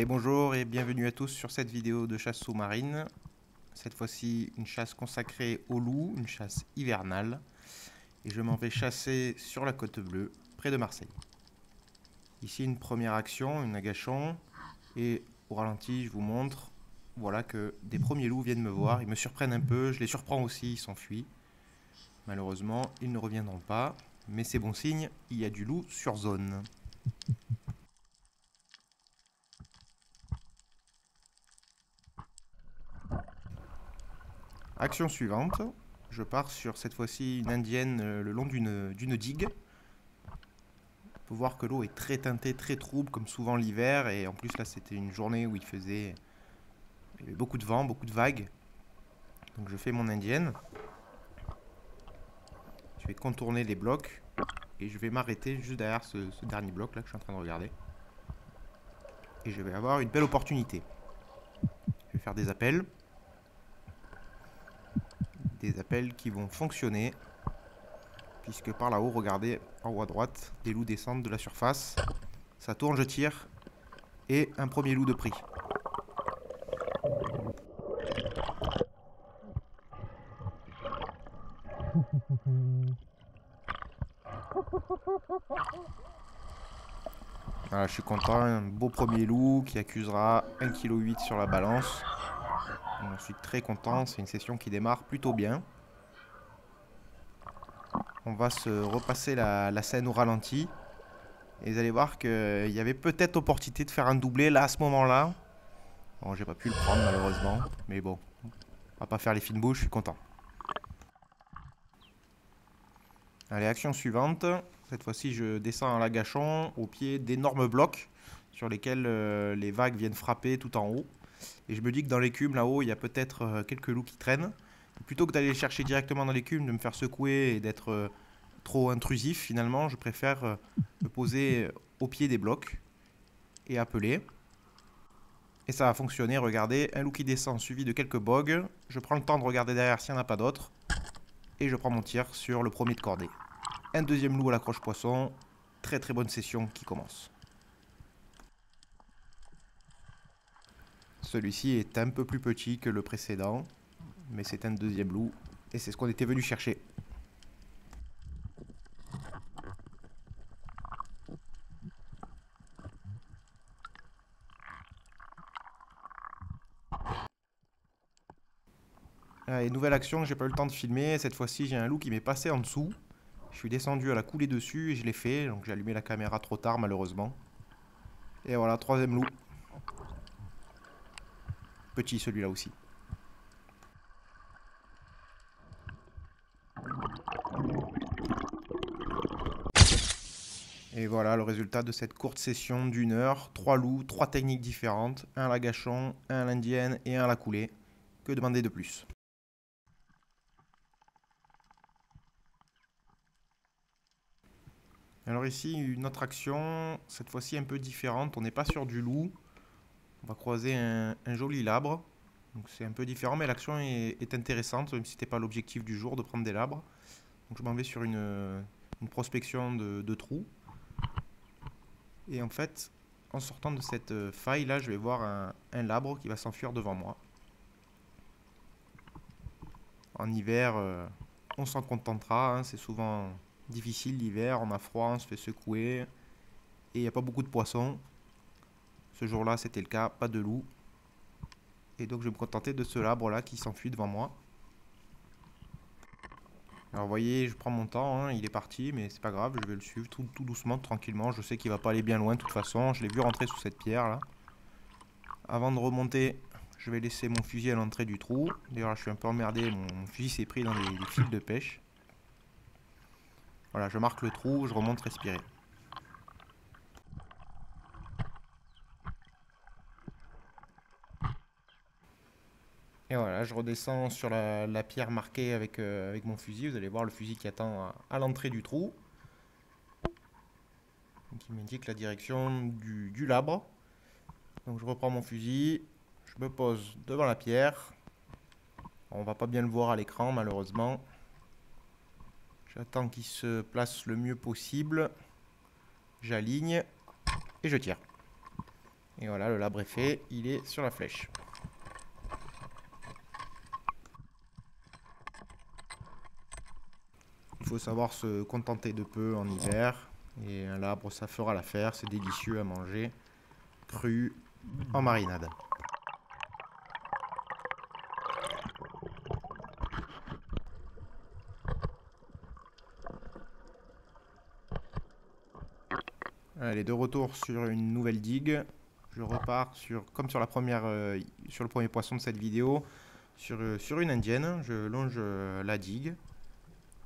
Allez, bonjour et bienvenue à tous sur cette vidéo de chasse sous-marine. Cette fois-ci, une chasse consacrée au loup, une chasse hivernale. Et je m'en vais chasser sur la côte bleue, près de Marseille. Ici, une première action, une agachon. Et au ralenti, je vous montre, voilà que des premiers loups viennent me voir. Ils me surprennent un peu, je les surprends aussi, ils s'enfuient. Malheureusement, ils ne reviendront pas. Mais c'est bon signe, il y a du loup sur zone. Action suivante, je pars sur cette fois-ci une indienne le long d'une digue. On peut voir que l'eau est très teintée, très trouble comme souvent l'hiver, et en plus là c'était une journée où il y avait beaucoup de vent, beaucoup de vagues. Donc je fais mon indienne. Je vais contourner les blocs et je vais m'arrêter juste derrière ce dernier bloc là que je suis en train de regarder. Et je vais avoir une belle opportunité. Je vais faire des appels. Des appels qui vont fonctionner. Puisque par là-haut, regardez, en haut à droite, des loups descendent de la surface. Ça tourne, je tire. Et un premier loup de prix. Voilà, je suis content, un beau premier loup qui accusera 1,8 kg sur la balance. Donc, je suis très content, c'est une session qui démarre plutôt bien. On va se repasser la scène au ralenti. Et vous allez voir qu'il y avait peut-être opportunité de faire un doublé là à ce moment-là. Bon, j'ai pas pu le prendre malheureusement, mais bon, on va pas faire les fines bouches, je suis content. Allez, action suivante. Cette fois-ci, je descends à l'agachon au pied d'énormes blocs sur lesquels les vagues viennent frapper tout en haut. Et je me dis que dans l'écume, là-haut, il y a peut-être quelques loups qui traînent. Et plutôt que d'aller les chercher directement dans l'écume, de me faire secouer et d'être trop intrusif, finalement, je préfère me poser au pied des blocs et appeler. Et ça va fonctionner, regardez, un loup qui descend suivi de quelques bogues. Je prends le temps de regarder derrière s'il n'y en a pas d'autres. Et je prends mon tir sur le premier de cordée. Un deuxième loup à l'accroche poisson. Très très bonne session qui commence. Celui-ci est un peu plus petit que le précédent. Mais c'est un deuxième loup. Et c'est ce qu'on était venu chercher. Allez, nouvelle action, j'ai pas eu le temps de filmer. Cette fois-ci, j'ai un loup qui m'est passé en dessous. Je suis descendu à la coulée dessus et je l'ai fait. Donc j'ai allumé la caméra trop tard, malheureusement. Et voilà, troisième loup. Petit celui-là aussi. Et voilà le résultat de cette courte session d'une heure. 3 loups, 3 techniques différentes. Un à l'agachon, un à l'indienne et un à la coulée. Que demander de plus? Alors ici, une autre action, cette fois-ci un peu différente. On n'est pas sur du loup. On va croiser un joli labre. Donc c'est un peu différent, mais l'action est intéressante, même si ce n'était pas l'objectif du jour de prendre des labres. Donc je m'en vais sur une prospection de trous. Et en fait, en sortant de cette faille là, je vais voir un labre qui va s'enfuir devant moi. En hiver, on s'en contentera, hein, c'est souvent difficile l'hiver, on a froid, on se fait secouer. Et il n'y a pas beaucoup de poissons. Ce jour-là, c'était le cas, pas de loup. Et donc je vais me contenter de ce labre là qui s'enfuit devant moi. Alors vous voyez, je prends mon temps, hein, il est parti, mais c'est pas grave, je vais le suivre tout doucement, tranquillement. Je sais qu'il va pas aller bien loin de toute façon, je l'ai vu rentrer sous cette pierre là. Avant de remonter, je vais laisser mon fusil à l'entrée du trou. D'ailleurs là, je suis un peu emmerdé, mon fusil s'est pris dans des fils de pêche. Voilà, je marque le trou, je remonte respirer. Et voilà, je redescends sur la pierre marquée avec mon fusil. Vous allez voir le fusil qui attend à l'entrée du trou. Qui m'indique la direction du labre. Donc je reprends mon fusil, je me pose devant la pierre. On va pas bien le voir à l'écran malheureusement. J'attends qu'il se place le mieux possible. J'aligne et je tire. Et voilà, le labre est fait, il est sur la flèche. Il faut savoir se contenter de peu en hiver. Et un labre, ça fera l'affaire, c'est délicieux à manger, cru, en marinade. Allez, de retour sur une nouvelle digue. Je repars sur, comme sur sur le premier poisson de cette vidéo, sur une indienne. Je longe la digue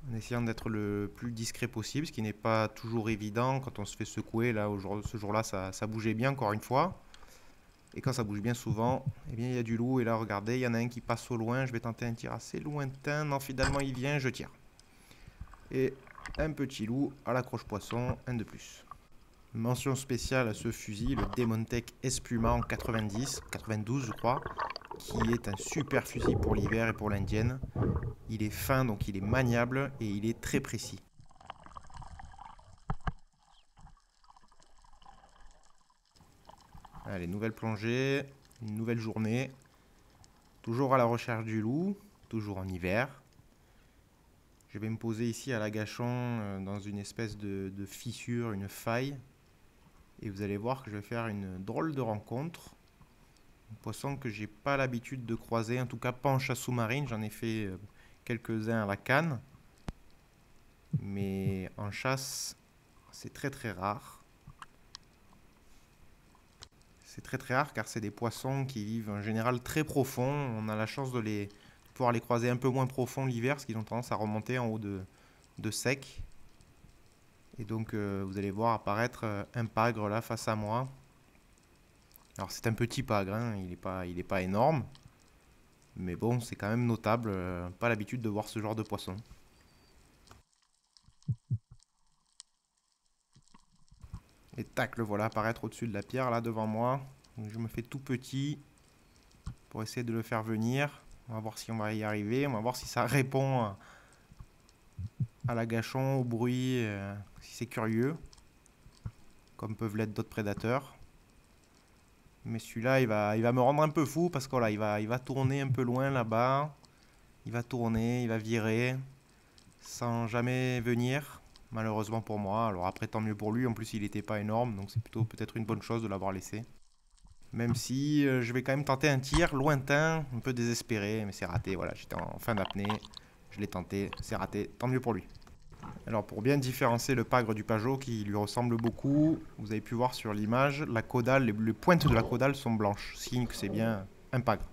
en essayant d'être le plus discret possible, ce qui n'est pas toujours évident quand on se fait secouer. Là, ce jour-là, ça bougeait bien encore une fois. Et quand ça bouge bien souvent, eh bien, il y a du loup. Et là, regardez, il y en a un qui passe au loin. Je vais tenter un tir assez lointain. Non, finalement, il vient, je tire. Et un petit loup à l'accroche-poisson, un de plus. Mention spéciale à ce fusil, le Demontech Espluma en 92 je crois, qui est un super fusil pour l'hiver et pour l'indienne. Il est fin, donc il est maniable et il est très précis. Allez, nouvelle plongée, une nouvelle journée. Toujours à la recherche du loup, toujours en hiver. Je vais me poser ici à l'agachon dans une espèce de fissure, une faille. Et vous allez voir que je vais faire une drôle de rencontre. Un poisson que j'ai pas l'habitude de croiser, en tout cas pas en chasse sous-marine. J'en ai fait quelques-uns à la canne. Mais en chasse, c'est très très rare. C'est très très rare car c'est des poissons qui vivent en général très profond. On a la chance de pouvoir les croiser un peu moins profond l'hiver parce qu'ils ont tendance à remonter en haut de sec. Et donc vous allez voir apparaître un pagre là face à moi. Alors c'est un petit pagre, hein, il est pas énorme. Mais bon, c'est quand même notable, pas l'habitude de voir ce genre de poisson. Et tac, le voilà apparaître au-dessus de la pierre là devant moi. Donc, je me fais tout petit pour essayer de le faire venir. On va voir si on va y arriver, on va voir si ça répond à l'agachon, au bruit, si c'est curieux, comme peuvent l'être d'autres prédateurs. Mais celui-là, il va me rendre un peu fou parce que voilà, il va tourner un peu loin là-bas. Il va tourner, il va virer, sans jamais venir, malheureusement pour moi. Alors après, tant mieux pour lui, en plus il n'était pas énorme, donc c'est plutôt peut-être une bonne chose de l'avoir laissé. Même si je vais quand même tenter un tir lointain, un peu désespéré, mais c'est raté, voilà, j'étais en fin d'apnée, je l'ai tenté, c'est raté, tant mieux pour lui. Alors pour bien différencier le pagre du pageot qui lui ressemble beaucoup, vous avez pu voir sur l'image, la caudale, les pointes de la caudale sont blanches, signe que c'est bien un pagre.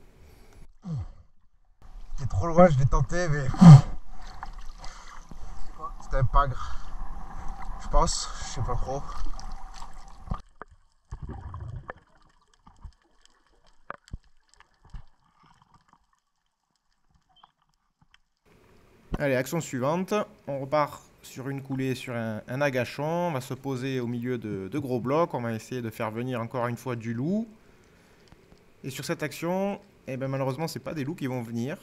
J'étais trop loin, je l'ai tenté, mais c'était un pagre. Je pense, je sais pas trop. Allez, action suivante. On repart sur une coulée sur un agachon. On va se poser au milieu de gros blocs. On va essayer de faire venir encore une fois du loup. Et sur cette action, eh ben, malheureusement, c'est pas des loups qui vont venir.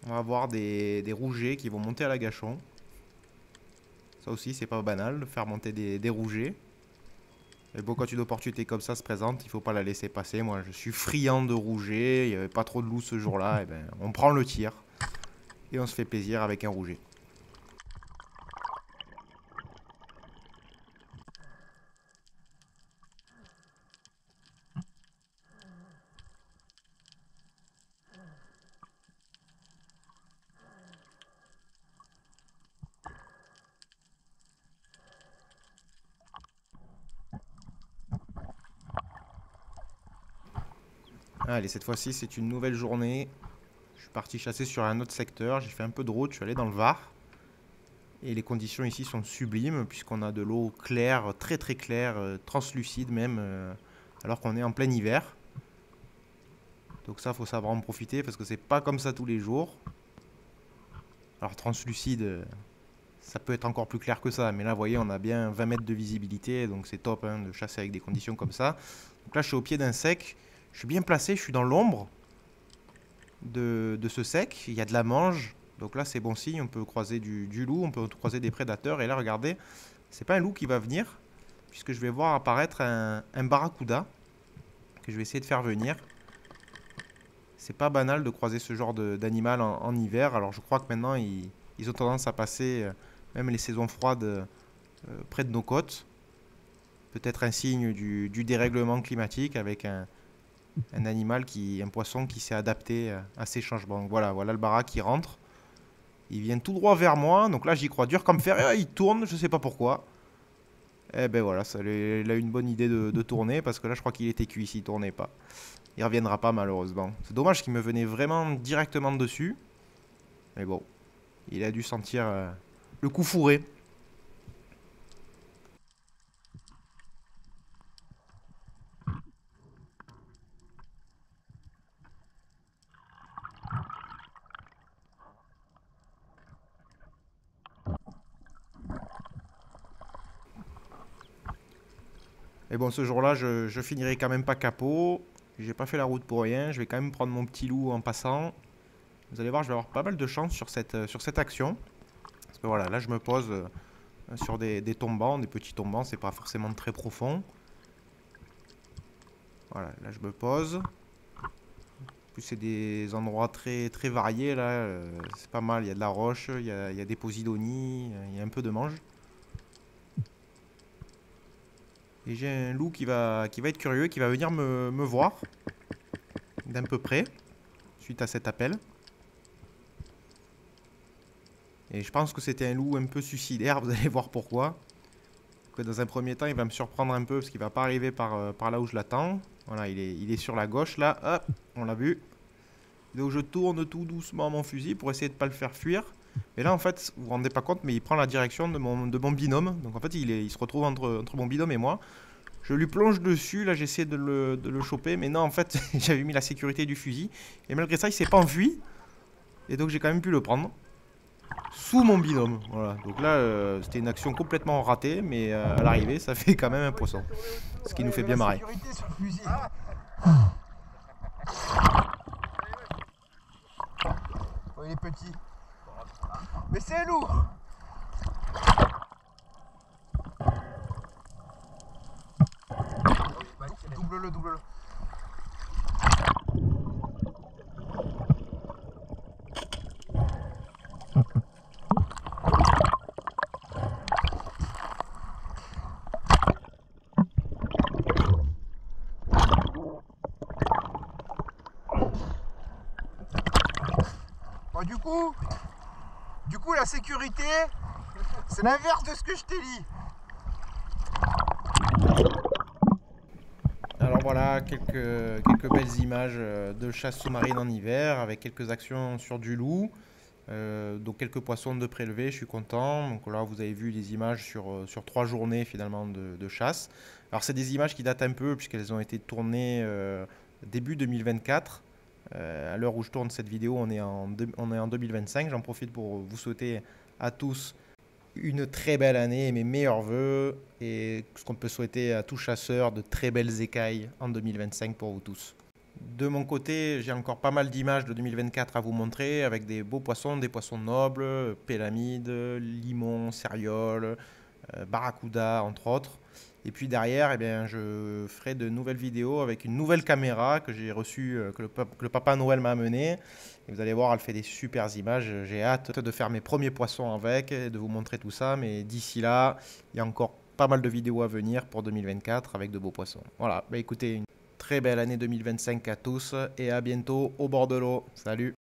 On va avoir des rougets qui vont monter à l'agachon. Ça aussi, c'est pas banal de faire monter des rougets. Et bon, quand une opportunité comme ça se présente, il faut pas la laisser passer. Moi, je suis friand de rougets. Il n'y avait pas trop de loups ce jour-là. Et ben, on prend le tir. Et on se fait plaisir avec un rouget. Allez, cette fois-ci, c'est une nouvelle journée. Je suis parti chasser sur un autre secteur. J'ai fait un peu de route. Je suis allé dans le Var. Et les conditions ici sont sublimes, puisqu'on a de l'eau claire, très très claire, translucide même, alors qu'on est en plein hiver. Donc ça, faut savoir en profiter, parce que c'est pas comme ça tous les jours. Alors translucide, ça peut être encore plus clair que ça, mais là, vous voyez, on a bien 20 mètres de visibilité, donc c'est top hein, de chasser avec des conditions comme ça. Donc là, je suis au pied d'un sec. Je suis bien placé, je suis dans l'ombre de ce sec. Il y a de la mange. Donc là, c'est bon signe. On peut croiser du loup, on peut croiser des prédateurs. Et là, regardez, c'est pas un loup qui va venir. puisque je vais voir apparaître un barracuda que je vais essayer de faire venir. C'est pas banal de croiser ce genre d'animal en hiver. Alors je crois que maintenant ils ont tendance à passer même les saisons froides près de nos côtes. Peut-être un signe du dérèglement climatique avec un animal un poisson qui s'est adapté à ces changements. Voilà, voilà le barak qui rentre. Il vient tout droit vers moi, donc là j'y crois dur comme fer. Il tourne, je sais pas pourquoi. Eh ben voilà, il a une bonne idée de tourner parce que là je crois qu'il était cuit s'il tournait pas. Il reviendra pas malheureusement. C'est dommage qu'il me venait vraiment directement dessus. Mais bon, il a dû sentir le coup fourré. Et bon, ce jour-là, je finirai quand même pas capot. J'ai pas fait la route pour rien. Je vais quand même prendre mon petit loup en passant. Vous allez voir, je vais avoir pas mal de chance sur cette action. Parce que voilà, là, je me pose sur des tombants, des petits tombants. C'est pas forcément très profond. Voilà, là, je me pose. En plus, c'est des endroits très, très variés, là. C'est pas mal. Il y a de la roche, il y a des posidonies, il y a un peu de mange. Et j'ai un loup qui va être curieux, qui va venir me voir d'un peu près, suite à cet appel. Et je pense que c'était un loup un peu suicidaire, vous allez voir pourquoi. Que dans un premier temps, il va me surprendre un peu, parce qu'il va pas arriver par là où je l'attends. Voilà, il est sur la gauche, là, hop, on l'a vu. Donc je tourne tout doucement mon fusil pour essayer de ne pas le faire fuir. Mais là, en fait, vous vous rendez pas compte, mais il prend la direction de mon binôme. Donc en fait, il se retrouve entre mon binôme et moi. Je lui plonge dessus, là j'essaie de le choper, mais non en fait j'avais mis la sécurité du fusil. Et malgré ça il s'est pas enfui. Et donc j'ai quand même pu le prendre. Sous mon binôme, voilà. Donc là c'était une action complètement ratée, mais à l'arrivée ça fait quand même un poisson. Ce qui nous fait bien marrer. Oh, il est petit. Mais c'est lourd. Double-le, double-le. Bon, du coup, la sécurité, c'est l'inverse de ce que je t'ai dit. Alors voilà, quelques belles images de chasse sous-marine en hiver, avec quelques actions sur du loup. Donc quelques poissons de prélevés, je suis content. Donc là, vous avez vu des images sur 3 journées finalement de chasse. Alors c'est des images qui datent un peu puisqu'elles ont été tournées début 2024. À l'heure où je tourne cette vidéo, on est en 2025. J'en profite pour vous souhaiter à tous une très belle année et mes meilleurs voeux. Et ce qu'on peut souhaiter à tout chasseur, de très belles écailles en 2025 pour vous tous. De mon côté, j'ai encore pas mal d'images de 2024 à vous montrer avec des beaux poissons, des poissons nobles, pélamides, limon, céréole, barracuda entre autres. Et puis derrière, eh bien, je ferai de nouvelles vidéos avec une nouvelle caméra que j'ai reçue, que le Papa Noël m'a amenée. Et vous allez voir, elle fait des super images. J'ai hâte de faire mes premiers poissons avec et de vous montrer tout ça. Mais d'ici là, il y a encore pas mal de vidéos à venir pour 2024 avec de beaux poissons. Voilà, bah écoutez, une très belle année 2025 à tous et à bientôt au bord de l'eau. Salut!